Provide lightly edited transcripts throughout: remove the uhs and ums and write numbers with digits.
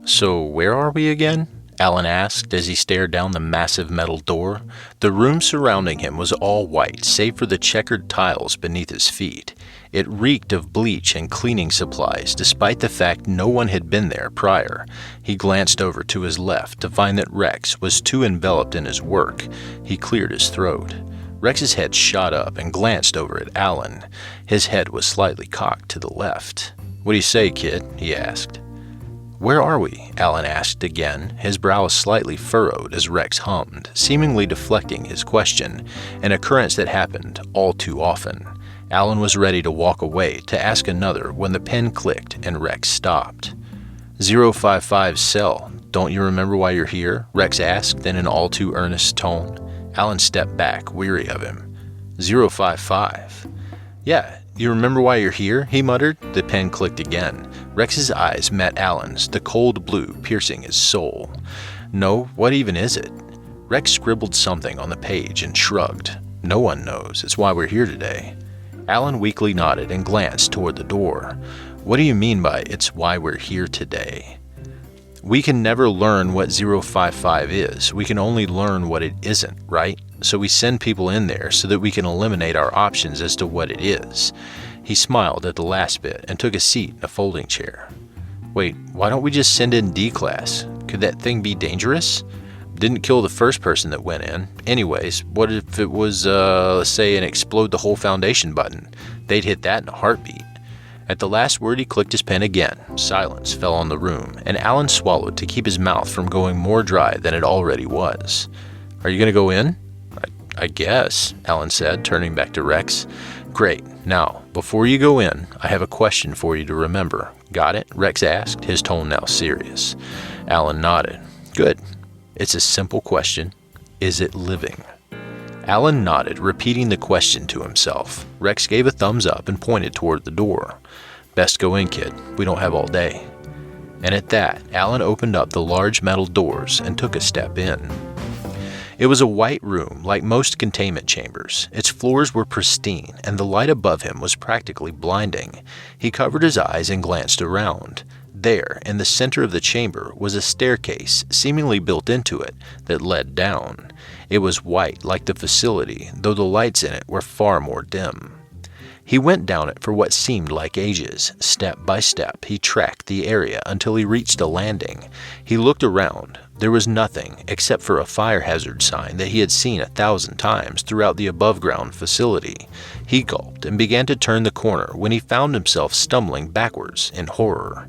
So where are we again? Alan asked as he stared down the massive metal door. The room surrounding him was all white, save for the checkered tiles beneath his feet. It reeked of bleach and cleaning supplies, despite the fact no one had been there prior. He glanced over to his left to find that Rex was too enveloped in his work. He cleared his throat. Rex's head shot up and glanced over at Alan. His head was slightly cocked to the left. "What do you say, kid?" he asked. "Where are we?" Alan asked again, his brow slightly furrowed as Rex hummed, seemingly deflecting his question, an occurrence that happened all too often. Alan was ready to walk away to ask another when the pen clicked and Rex stopped. 055 cell. Don't you remember why you're here? Rex asked in an all too earnest tone. Alan stepped back, weary of him. 055. "Yeah, you remember why you're here?" he muttered. The pen clicked again. Rex's eyes met Alan's, the cold blue piercing his soul. "No, what even is it?" Rex scribbled something on the page and shrugged. "No one knows. It's why we're here today." Alan weakly nodded and glanced toward the door. "What do you mean by it's why we're here today?" "We can never learn what 055 is. We can only learn what it isn't, right? So we send people in there so that we can eliminate our options as to what it is." He smiled at the last bit and took a seat in a folding chair. "Wait, why don't we just send in D-Class? Could that thing be dangerous? Didn't kill the first person that went in. Anyways, what if it was, let's say, an explode the whole Foundation button? They'd hit that in a heartbeat." At the last word, he clicked his pen again. Silence fell on the room, and Alan swallowed to keep his mouth from going more dry than it already was. "Are you going to go in?" I guess, Alan said, turning back to Rex. "Great. Now, before you go in, I have a question for you to remember. Got it?" Rex asked, his tone now serious. Alan nodded. "Good. It's a simple question. Is it living?" Alan nodded, repeating the question to himself. Rex gave a thumbs up and pointed toward the door. "Best go in, kid. We don't have all day." And at that, Alan opened up the large metal doors and took a step in. It was a white room like most containment chambers. Its floors were pristine, and the light above him was practically blinding. He covered his eyes and glanced around. There, in the center of the chamber, was a staircase, seemingly built into it, that led down. It was white like the facility, though the lights in it were far more dim. He went down it for what seemed like ages. Step by step, he tracked the area until he reached a landing. He looked around. There was nothing except for a fire hazard sign that he had seen 1,000 times throughout the above-ground facility. He gulped and began to turn the corner when he found himself stumbling backwards in horror.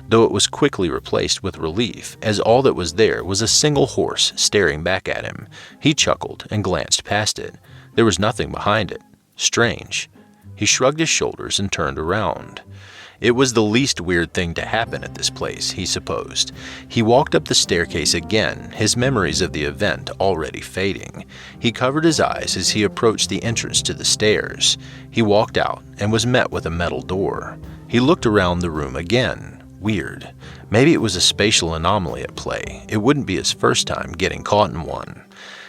Though it was quickly replaced with relief, as all that was there was a single horse staring back at him. He chuckled and glanced past it. There was nothing behind it. Strange. He shrugged his shoulders and turned around. It was the least weird thing to happen at this place, he supposed. He walked up the staircase again, his memories of the event already fading. He covered his eyes as he approached the entrance to the stairs. He walked out and was met with a metal door. He looked around the room again. Weird. Maybe it was a spatial anomaly at play. It wouldn't be his first time getting caught in one.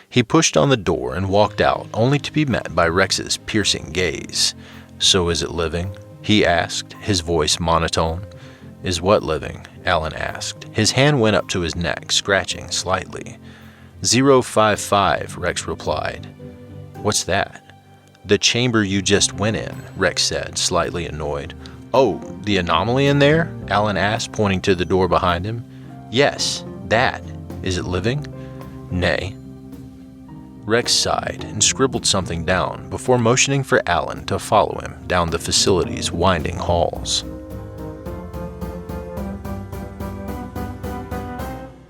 He pushed on the door and walked out, only to be met by Rex's piercing gaze. "So is it living?" he asked, his voice monotone. "Is what living?" Alan asked. His hand went up to his neck, scratching slightly. 055, Rex replied. "What's that?" "The chamber you just went in," Rex said, slightly annoyed. "Oh, the anomaly in there?" Alan asked, pointing to the door behind him. "Yes, that. Is it living?" "Nay." Rex sighed and scribbled something down before motioning for Alan to follow him down the facility's winding halls.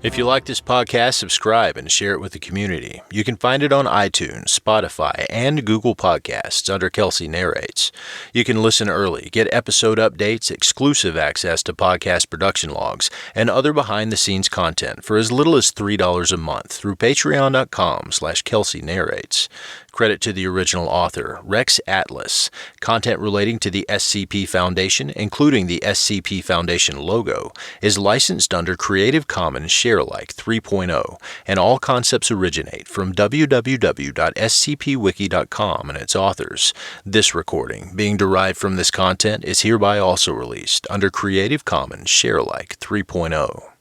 If you like this podcast, subscribe and share it with the community. You can find it on iTunes, Spotify, and Google Podcasts under Kelsey Narrates. You can listen early, get episode updates, exclusive access to podcast production logs, and other behind-the-scenes content for as little as $3 a month through patreon.com/Kelsey Narrates. Credit to the original author, Rex Atlas. Content relating to the SCP Foundation, including the SCP Foundation logo, is licensed under Creative Commons Sharealike 3.0, and all concepts originate from www.scpwiki.com and its authors. This recording, being derived from this content, is hereby also released under Creative Commons Sharealike 3.0.